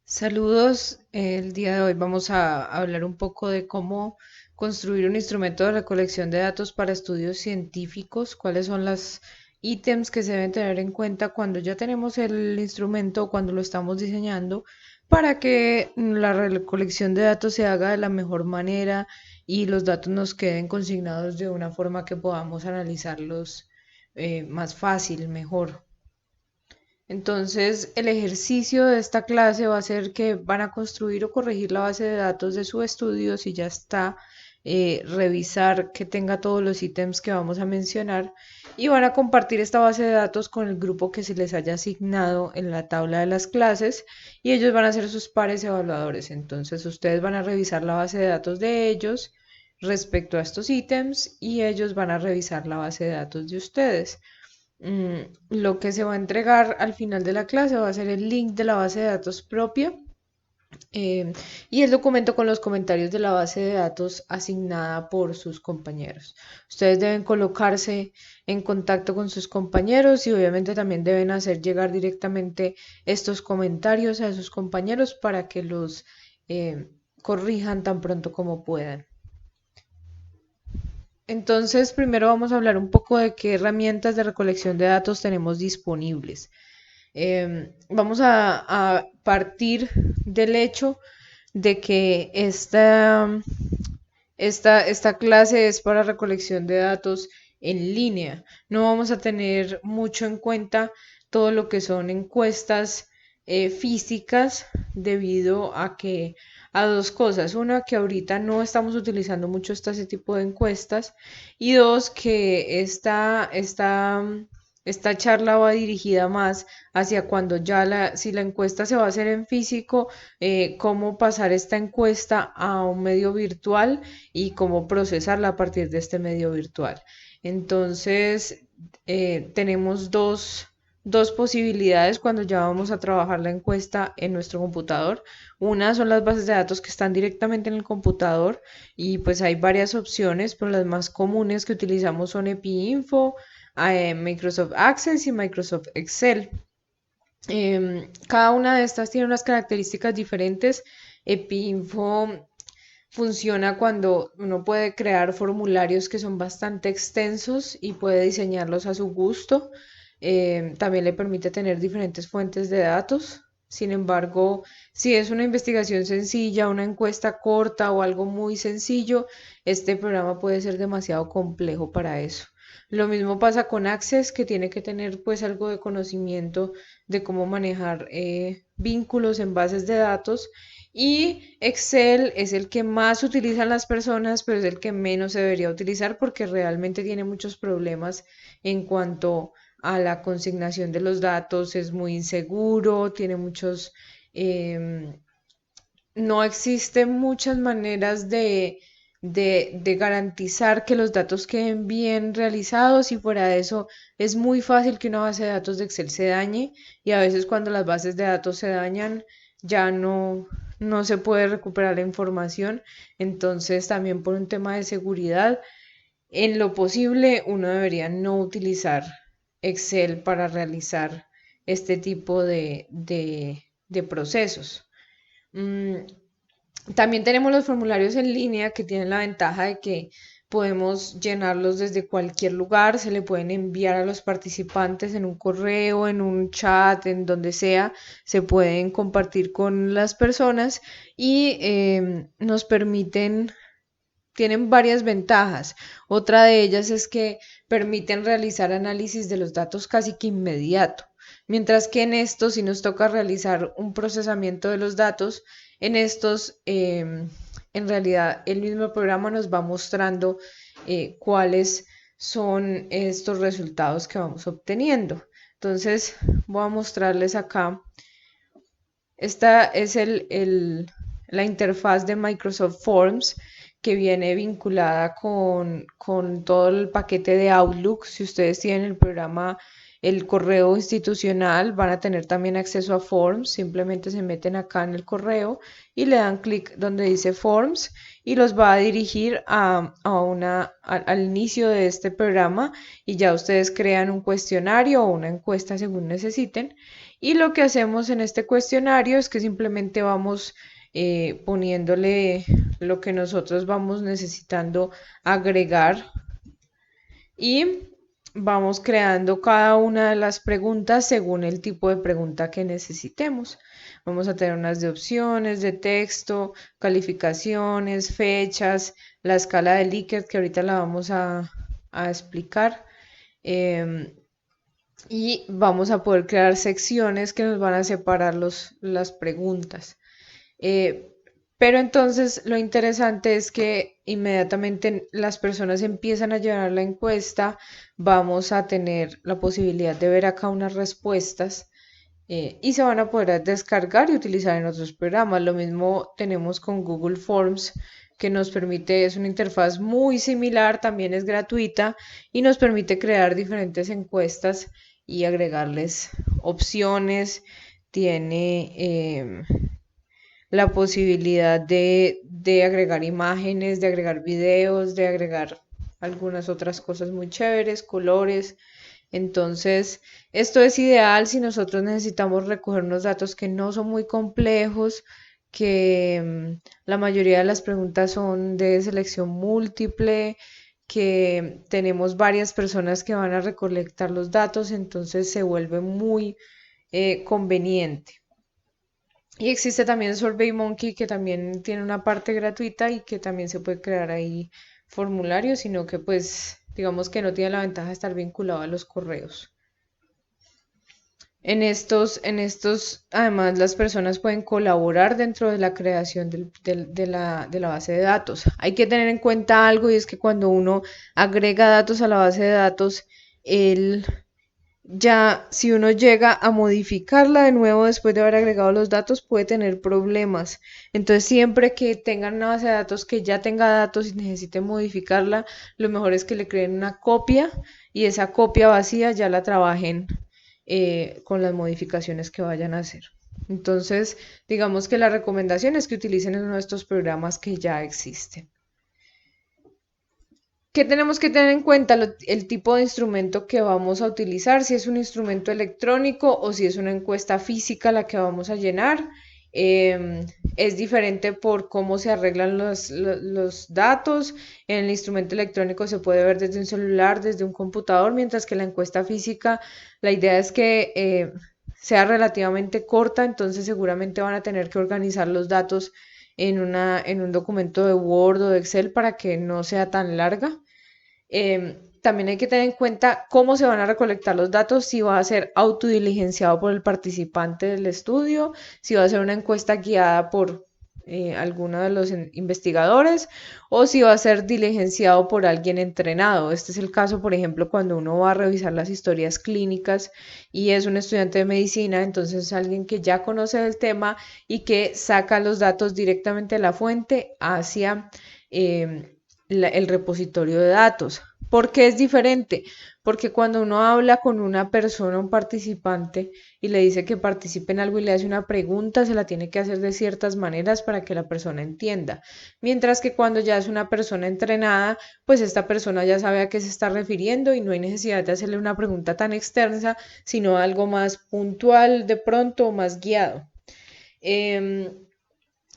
Saludos, el día de hoy vamos a hablar un poco de cómo construir un instrumento de recolección de datos para estudios científicos, cuáles son los ítems que se deben tener en cuenta cuando ya tenemos el instrumento o cuando lo estamos diseñando para que la recolección de datos se haga de la mejor manera y los datos nos queden consignados de una forma que podamos analizarlos más fácil, mejor. Entonces, el ejercicio de esta clase va a ser que van a construir o corregir la base de datos de su estudio, si ya está, revisar que tenga todos los ítems que vamos a mencionar y van a compartir esta base de datos con el grupo que se les haya asignado en la tabla de las clases y ellos van a ser sus pares evaluadores. Entonces, ustedes van a revisar la base de datos de ellos respecto a estos ítems y ellos van a revisar la base de datos de ustedes. Lo que se va a entregar al final de la clase va a ser el link de la base de datos propia y el documento con los comentarios de la base de datos asignada por sus compañeros. Ustedes deben colocarse en contacto con sus compañeros y obviamente también deben hacer llegar directamente estos comentarios a sus compañeros para que los corrijan tan pronto como puedan. Entonces, primero vamos a hablar un poco de qué herramientas de recolección de datos tenemos disponibles. Vamos a partir del hecho de que esta clase es para recolección de datos en línea. No vamos a tener mucho en cuenta todo lo que son encuestas físicas debido a que a dos cosas. Una, que ahorita no estamos utilizando mucho ese tipo de encuestas. Y dos, que esta charla va dirigida más hacia cuando si la encuesta se va a hacer en físico, cómo pasar esta encuesta a un medio virtual y cómo procesarla a partir de este medio virtual. Entonces, tenemos dos posibilidades cuando ya vamos a trabajar la encuesta en nuestro computador. Una son las bases de datos que están directamente en el computador y pues hay varias opciones, pero las más comunes que utilizamos son EpiInfo, Microsoft Access y Microsoft Excel. Cada una de estas tiene unas características diferentes. EpiInfo funciona cuando uno puede crear formularios que son bastante extensos y puede diseñarlos a su gusto. También le permite tener diferentes fuentes de datos. Sin embargo, si es una investigación sencilla, una encuesta corta o algo muy sencillo, este programa puede ser demasiado complejo para eso. Lo mismo pasa con Access, que tiene que tener pues algo de conocimiento de cómo manejar vínculos en bases de datos. Y Excel es el que más utilizan las personas, pero es el que menos se debería utilizar porque realmente tiene muchos problemas en cuanto a la consignación de los datos, es muy inseguro, tiene em, no existen muchas maneras de garantizar que los datos queden bien realizados y fuera de eso es muy fácil que una base de datos de Excel se dañe y a veces cuando las bases de datos se dañan ya no se puede recuperar la información. Entonces también por un tema de seguridad, en lo posible uno debería no utilizar Excel para realizar este tipo de procesos. Mm, También tenemos los formularios en línea que tienen la ventaja de que podemos llenarlos desde cualquier lugar, se le pueden enviar a los participantes en un correo, en un chat, en donde sea, se pueden compartir con las personas y nos permiten, tienen varias ventajas. Otra de ellas es que permiten realizar análisis de los datos casi que inmediato. Mientras que en estos, si nos toca realizar un procesamiento de los datos, en estos, en realidad, el mismo programa nos va mostrando cuáles son estos resultados que vamos obteniendo. Entonces, voy a mostrarles acá. Esta es la interfaz de Microsoft Forms que viene vinculada con todo el paquete de Outlook. Si ustedes tienen el programa, el correo institucional, van a tener también acceso a Forms. Simplemente se meten acá en el correo y le dan clic donde dice Forms y los va a dirigir al inicio de este programa y ya ustedes crean un cuestionario o una encuesta según necesiten Y lo que hacemos en este cuestionario es que simplemente vamos poniéndole lo que nosotros vamos necesitando agregar y vamos creando cada una de las preguntas según el tipo de pregunta que necesitemos. Vamos a tener unas de opciones, de texto, calificaciones, fechas, la escala de Likert que ahorita la vamos a explicar. em, y vamos a poder crear secciones que nos van a separar las preguntas. Eh, pero entonces lo interesante es que inmediatamente las personas empiezan a llenar la encuesta, vamos a tener la posibilidad de ver acá unas respuestas y se van a poder descargar y utilizar en otros programas. Lo mismo tenemos con Google Forms, que nos permite, es una interfaz muy similar, también es gratuita y nos permite crear diferentes encuestas y agregarles opciones. Tiene la posibilidad de agregar imágenes, de agregar videos, de agregar algunas otras cosas muy chéveres, colores. Entonces, esto es ideal si nosotros necesitamos recoger unos datos que no son muy complejos, que la mayoría de las preguntas son de selección múltiple, que tenemos varias personas que van a recolectar los datos, entonces se vuelve muy conveniente. Y existe también SurveyMonkey que también tiene una parte gratuita y que también se puede crear ahí formularios, sino que pues digamos que no tiene la ventaja de estar vinculado a los correos. Además, las personas pueden colaborar dentro de la creación de la base de datos. Hay que tener en cuenta algo y es que cuando uno agrega datos a la base de datos, el ya, si uno llega a modificarla de nuevo después de haber agregado los datos, puede tener problemas. Entonces, siempre que tengan una base de datos que ya tenga datos y necesiten modificarla, lo mejor es que le creen una copia y esa copia vacía ya la trabajen con las modificaciones que vayan a hacer. Entonces, digamos que la recomendación es que utilicen uno de estos programas que ya existen. ¿Qué tenemos que tener en cuenta? El tipo de instrumento que vamos a utilizar, si es un instrumento electrónico o si es una encuesta física la que vamos a llenar. Es diferente por cómo se arreglan los datos. En el instrumento electrónico se puede ver desde un celular, desde un computador, mientras que la encuesta física, la idea es que sea relativamente corta, entonces seguramente van a tener que organizar los datos en un documento de Word o de Excel para que no sea tan larga. También hay que tener en cuenta cómo se van a recolectar los datos, si va a ser autodiligenciado por el participante del estudio, si va a ser una encuesta guiada por alguno de los investigadores o si va a ser diligenciado por alguien entrenado. Este es el caso, por ejemplo, cuando uno va a revisar las historias clínicas y es un estudiante de medicina, entonces es alguien que ya conoce el tema y que saca los datos directamente de la fuente hacia el repositorio de datos. ¿Por qué es diferente? Porque cuando uno habla con una persona, un participante, y le dice que participe en algo y le hace una pregunta, se la tiene que hacer de ciertas maneras para que la persona entienda. Mientras que cuando ya es una persona entrenada, pues esta persona ya sabe a qué se está refiriendo y no hay necesidad de hacerle una pregunta tan extensa, sino algo más puntual de pronto, más guiado. Eh,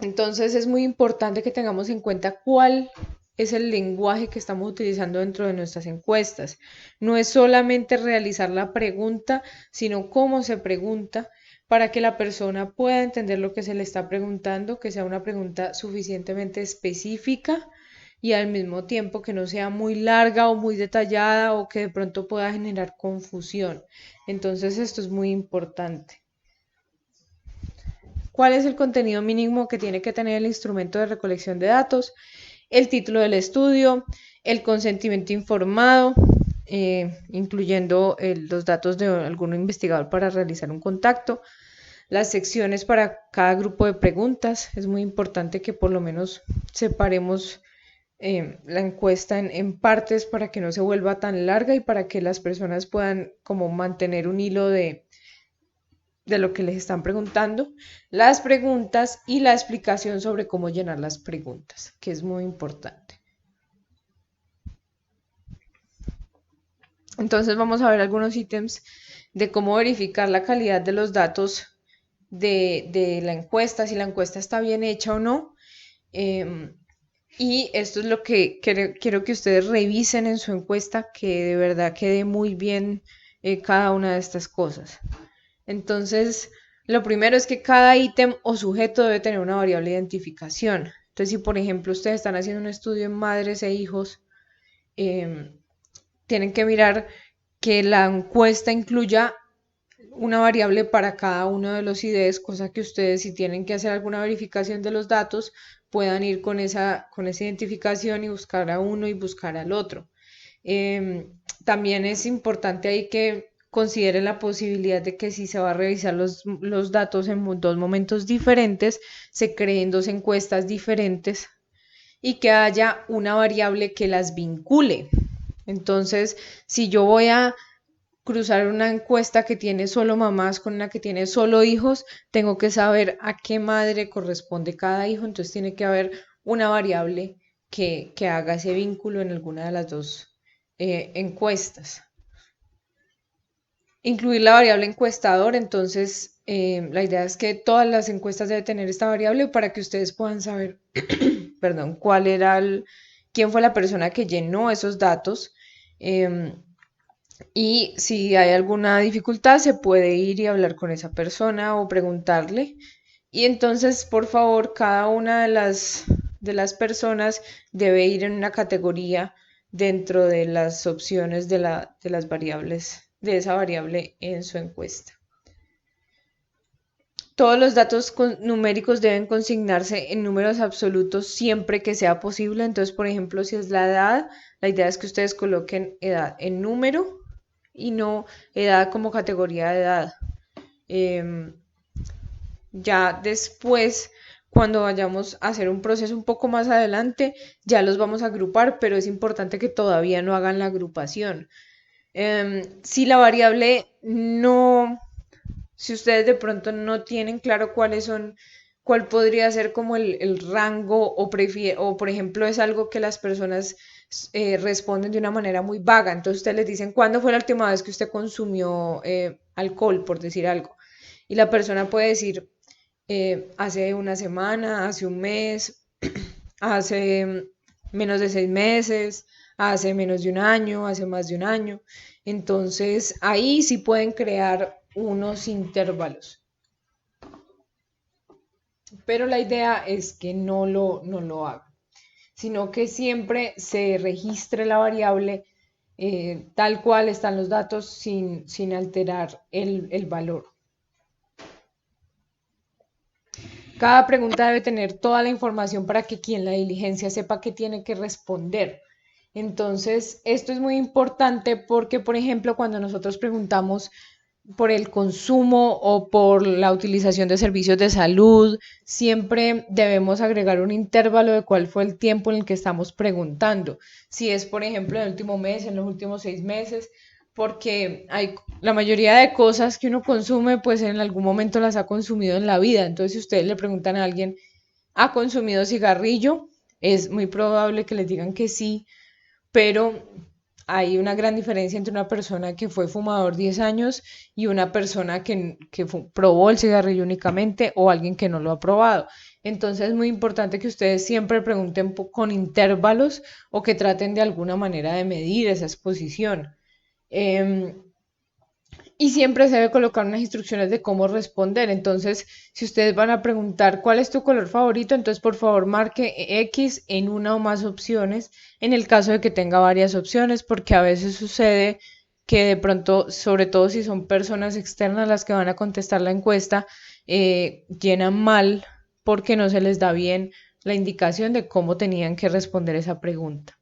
entonces es muy importante que tengamos en cuenta cuál es el lenguaje que estamos utilizando dentro de nuestras encuestas. No es solamente realizar la pregunta, sino cómo se pregunta para que la persona pueda entender lo que se le está preguntando, que sea una pregunta suficientemente específica y al mismo tiempo que no sea muy larga o muy detallada o que de pronto pueda generar confusión. Entonces esto es muy importante. ¿Cuál es el contenido mínimo que tiene que tener el instrumento de recolección de datos? El título del estudio, el consentimiento informado, incluyendo los datos de algún investigador para realizar un contacto, las secciones para cada grupo de preguntas. Es muy importante que por lo menos separemos la encuesta en partes para que no se vuelva tan larga y para que las personas puedan como mantener un hilo de lo que les están preguntando, las preguntas y la explicación sobre cómo llenar las preguntas, que es muy importante. Entonces vamos a ver algunos ítems de cómo verificar la calidad de los datos de la encuesta, si la encuesta está bien hecha o no. Em, y esto es lo que quiero que ustedes revisen en su encuesta, que de verdad quede muy bien cada una de estas cosas. Entonces, lo primero es que cada ítem o sujeto debe tener una variable de identificación. Entonces, si por ejemplo ustedes están haciendo un estudio en madres e hijos, eh, tienen que mirar que la encuesta incluya una variable para cada uno de los IDs, cosa que ustedes si tienen que hacer alguna verificación de los datos, puedan ir con esa identificación y buscar a uno y buscar al otro. También es importante ahí que consideren la posibilidad de que si se va a revisar los datos en dos momentos diferentes, se creen dos encuestas diferentes y que haya una variable que las vincule. Entonces, si yo voy a cruzar una encuesta que tiene solo mamás con una que tiene solo hijos, tengo que saber a qué madre corresponde cada hijo, entonces tiene que haber una variable que haga ese vínculo en alguna de las dos encuestas. Incluir la variable encuestador, entonces la idea es que todas las encuestas deben tener esta variable para que ustedes puedan saber, perdón, quién fue la persona que llenó esos datos. Y si hay alguna dificultad, se puede ir y hablar con esa persona o preguntarle. Y entonces, por favor, cada una de las personas debe ir en una categoría dentro de las opciones de las variables, de esa variable en su encuesta. Todos los datos numéricos deben consignarse en números absolutos siempre que sea posible. Entonces, por ejemplo, si es la edad, la idea es que ustedes coloquen edad en número y no edad como categoría de edad. Ya después, cuando vayamos a hacer un proceso un poco más adelante, ya los vamos a agrupar, pero es importante que todavía no hagan la agrupación. Si la variable no, si ustedes de pronto no tienen claro cuál podría ser como el rango o por ejemplo es algo que las personas responden de una manera muy vaga, entonces ustedes les dicen, ¿cuándo fue la última vez que usted consumió alcohol, por decir algo? Y la persona puede decir, hace una semana, hace un mes, hace menos de 6 meses, hace menos de un año, hace más de un año. Entonces ahí sí pueden crear unos intervalos. Pero la idea es que no lo hagan, sino que siempre se registre la variable tal cual están los datos sin alterar el valor. Cada pregunta debe tener toda la información para que quien la diligencia sepa qué tiene que responder. Entonces, esto es muy importante porque, por ejemplo, cuando nosotros preguntamos por el consumo o por la utilización de servicios de salud, siempre debemos agregar un intervalo de cuál fue el tiempo en el que estamos preguntando. Si es, por ejemplo, en el último mes, en los últimos 6 meses, porque hay la mayoría de cosas que uno consume, pues en algún momento las ha consumido en la vida. Entonces, si ustedes le preguntan a alguien, ¿ha consumido cigarrillo? Es muy probable que les digan que sí, pero hay una gran diferencia entre una persona que fue fumador 10 años y una persona que probó el cigarrillo únicamente o alguien que no lo ha probado. Entonces es muy importante que ustedes siempre pregunten con intervalos o que traten de alguna manera de medir esa exposición. Eh, y siempre se debe colocar unas instrucciones de cómo responder. Entonces, si ustedes van a preguntar cuál es tu color favorito, entonces por favor marque X en una o más opciones, en el caso de que tenga varias opciones, porque a veces sucede que de pronto, sobre todo si son personas externas las que van a contestar la encuesta, llenan mal porque no se les da bien la indicación de cómo tenían que responder esa pregunta.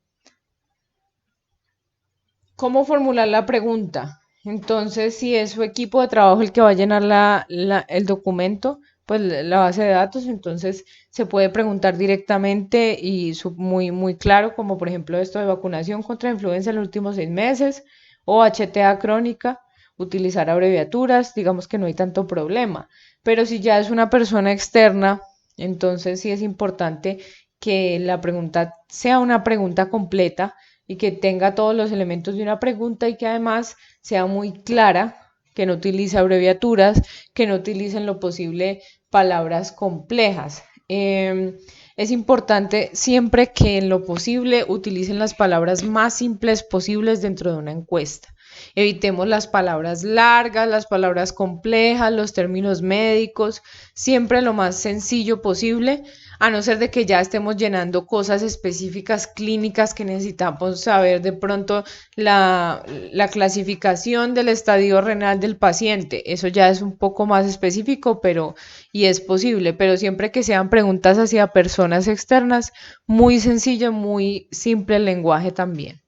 ¿Cómo formular la pregunta? Entonces, si es su equipo de trabajo el que va a llenar el documento, pues la base de datos, entonces se puede preguntar directamente y muy claro, como por ejemplo esto de vacunación contra influenza en los últimos 6 meses o HTA crónica, utilizar abreviaturas, digamos que no hay tanto problema. Pero si ya es una persona externa, entonces sí es importante que la pregunta sea una pregunta completa y que tenga todos los elementos de una pregunta y que además sea muy clara, que no utilice abreviaturas, que no utilicen lo posible palabras complejas. Es importante siempre que en lo posible utilicen las palabras más simples posibles dentro de una encuesta. Evitemos las palabras largas, las palabras complejas, los términos médicos, siempre lo más sencillo posible, a no ser de que ya estemos llenando cosas específicas clínicas que necesitamos saber de pronto la clasificación del estadio renal del paciente. Eso ya es un poco más específico, pero y es posible, pero siempre que sean preguntas hacia personas externas, muy sencillo, muy simple el lenguaje también.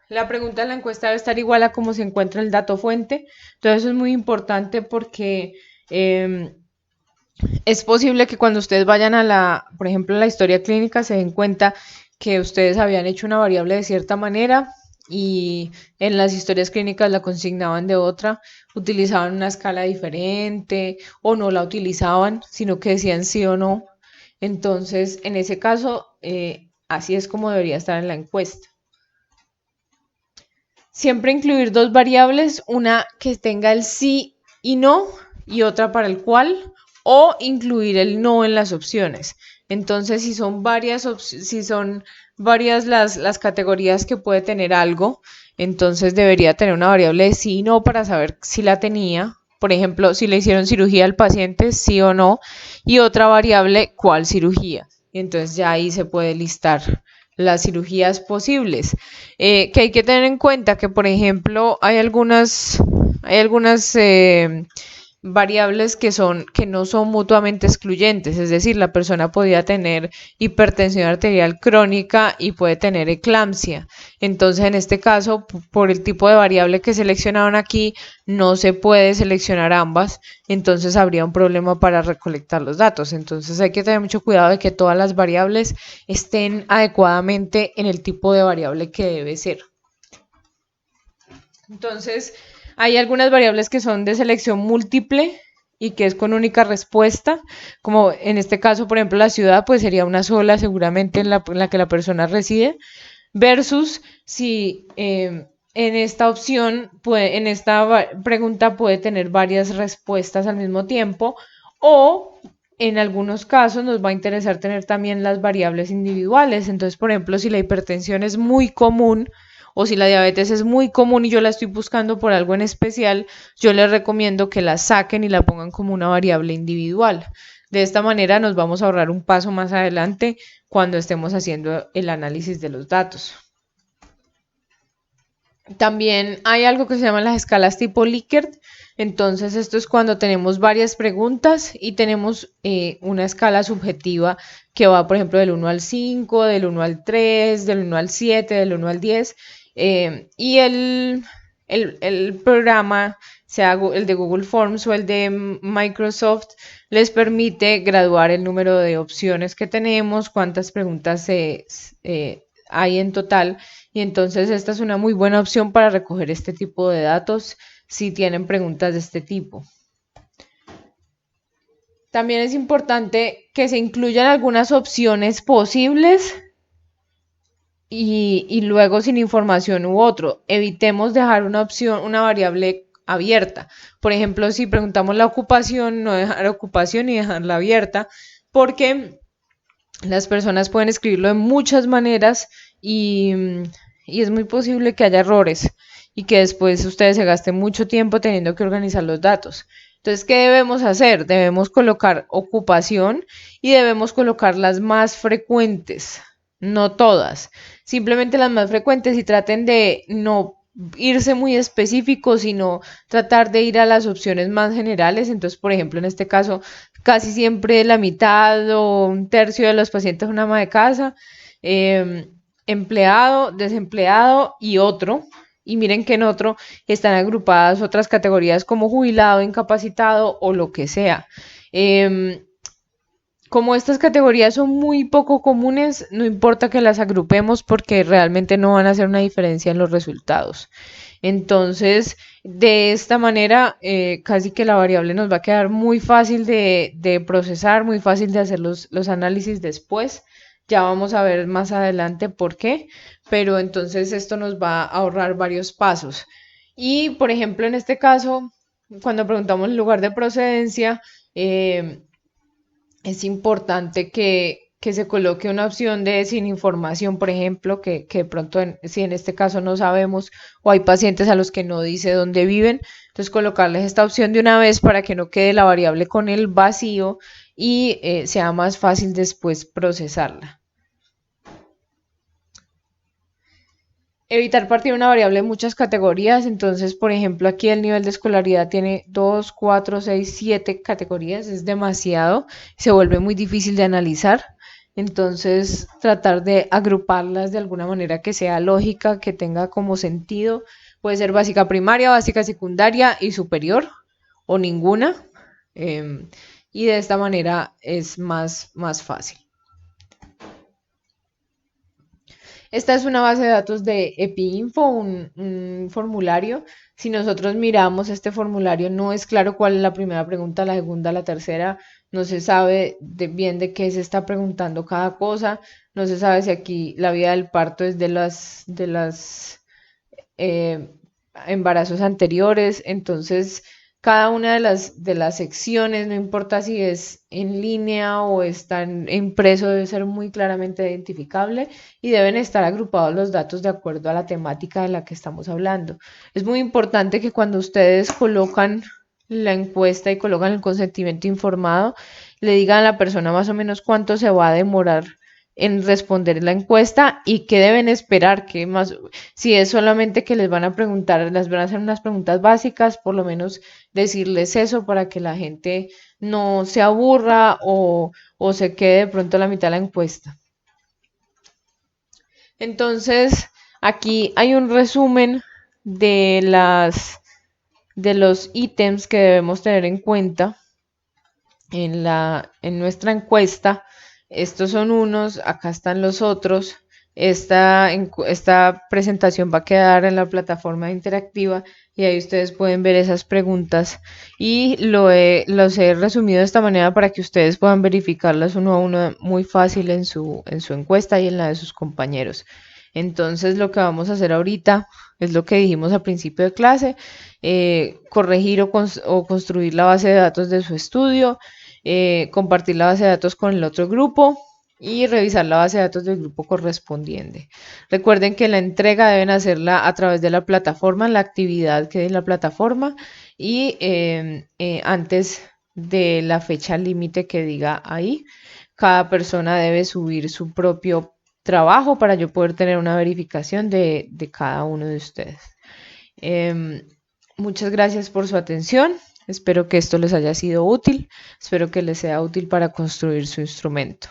La pregunta en la encuesta debe estar igual a cómo se encuentra el dato fuente. Entonces eso es muy importante porque es posible que cuando ustedes vayan por ejemplo, a la historia clínica se den cuenta que ustedes habían hecho una variable de cierta manera y en las historias clínicas la consignaban de otra, utilizaban una escala diferente o no la utilizaban, sino que decían sí o no. Entonces, en ese caso, así es como debería estar en la encuesta. Siempre incluir dos variables, una que tenga el sí y no y otra para el cual, o incluir el no en las opciones. Entonces, si son varias las categorías que puede tener algo, entonces debería tener una variable de sí y no para saber si la tenía. Por ejemplo, si le hicieron cirugía al paciente, sí o no, y otra variable, cuál cirugía. Entonces ya ahí se puede listar las cirugías posibles. Que hay que tener en cuenta que, por ejemplo, hay algunas variables que no son mutuamente excluyentes, es decir, la persona podría tener hipertensión arterial crónica y puede tener eclampsia. Entonces, en este caso, por el tipo de variable que seleccionaron aquí, no se puede seleccionar ambas, entonces habría un problema para recolectar los datos. Entonces, hay que tener mucho cuidado de que todas las variables estén adecuadamente en el tipo de variable que debe ser. Entonces, hay algunas variables que son de selección múltiple y que es con única respuesta, como en este caso, por ejemplo, la ciudad, pues sería una sola seguramente en la que la persona reside, versus si en esta opción, en esta pregunta puede tener varias respuestas al mismo tiempo, o en algunos casos nos va a interesar tener también las variables individuales. Entonces, por ejemplo, si la hipertensión es muy común, o si la diabetes es muy común y yo la estoy buscando por algo en especial, yo les recomiendo que la saquen y la pongan como una variable individual. De esta manera nos vamos a ahorrar un paso más adelante cuando estemos haciendo el análisis de los datos. También hay algo que se llama las escalas tipo Likert. Entonces, esto es cuando tenemos varias preguntas y tenemos una escala subjetiva que va, por ejemplo, del 1 al 5, del 1 al 3, del 1 al 7, del 1 al 10. Y el programa, sea el de Google Forms o el de Microsoft, les permite graduar el número de opciones que tenemos, cuántas preguntas hay en total. Y entonces esta es una muy buena opción para recoger este tipo de datos si tienen preguntas de este tipo. También es importante que se incluyan algunas opciones posibles y luego sin información u otro. Evitemos dejar una opción, una variable abierta. Por ejemplo, si preguntamos la ocupación, no dejar ocupación y dejarla abierta, porque las personas pueden escribirlo de muchas maneras y es muy posible que haya errores y que después ustedes se gasten mucho tiempo teniendo que organizar los datos. Entonces, ¿qué debemos hacer? Debemos colocar ocupación y debemos colocar las más frecuentes, no todas, simplemente las más frecuentes, y traten de no irse muy específicos, sino tratar de ir a las opciones más generales. Entonces, por ejemplo, en este caso, casi siempre la mitad o un tercio de los pacientes es una ama de casa, empleado, desempleado y otro. Y miren que en otro están agrupadas otras categorías como jubilado, incapacitado o lo que sea. Como estas categorías son muy poco comunes, no importa que las agrupemos porque realmente no van a hacer una diferencia en los resultados. Entonces, de esta manera, casi que la variable nos va a quedar muy fácil de procesar, muy fácil de hacer los análisis después. Ya vamos a ver más adelante por qué, pero entonces esto nos va a ahorrar varios pasos. Y, por ejemplo, en este caso, cuando preguntamos el lugar de procedencia, eh, es importante que se coloque una opción de sin información, por ejemplo, que de pronto, si en este caso no sabemos o hay pacientes a los que no dice dónde viven, entonces colocarles esta opción de una vez para que no quede la variable con el vacío y sea más fácil después procesarla. Evitar partir una variable en muchas categorías. Entonces, por ejemplo, aquí el nivel de escolaridad tiene 2, 4, 6, 7 categorías. Es demasiado. Se vuelve muy difícil de analizar. Entonces, tratar de agruparlas de alguna manera que sea lógica, que tenga como sentido. Puede ser básica primaria, básica secundaria y superior o ninguna. Em, y de esta manera es más fácil. Esta es una base de datos de EpiInfo, un formulario. Si nosotros miramos este formulario, no es claro cuál es la primera pregunta, la segunda, la tercera. No se sabe bien de qué se está preguntando cada cosa. No se sabe si aquí la vida del parto es de las eh, embarazos anteriores. Entonces, cada una de las secciones, no importa si es en línea o está impreso, debe ser muy claramente identificable y deben estar agrupados los datos de acuerdo a la temática de la que estamos hablando. Es muy importante que cuando ustedes colocan la encuesta y colocan el consentimiento informado, le digan a la persona más o menos cuánto se va a demorar en responder la encuesta y qué deben esperar, que más, si es solamente que les van a preguntar, les van a hacer unas preguntas básicas, por lo menos decirles eso para que la gente no se aburra o se quede de pronto a la mitad de la encuesta. Entonces, aquí hay un resumen de de los ítems que debemos tener en cuenta en nuestra encuesta. Estos son unos, acá están los otros. Esta presentación va a quedar en la plataforma interactiva y ahí ustedes pueden ver esas preguntas y los he resumido de esta manera para que ustedes puedan verificarlas uno a uno muy fácil en su encuesta y en la de sus compañeros. Entonces lo que vamos a hacer ahorita es lo que dijimos al principio de clase, corregir o construir la base de datos de su estudio, compartir la base de datos con el otro grupo y revisar la base de datos del grupo correspondiente. Recuerden que la entrega deben hacerla a través de la plataforma, la actividad que es la plataforma y antes de la fecha límite que diga ahí. Cada persona debe subir su propio trabajo para yo poder tener una verificación de cada uno de ustedes. Em, Muchas gracias por su atención. Espero que esto les haya sido útil. Espero que les sea útil para construir su instrumento.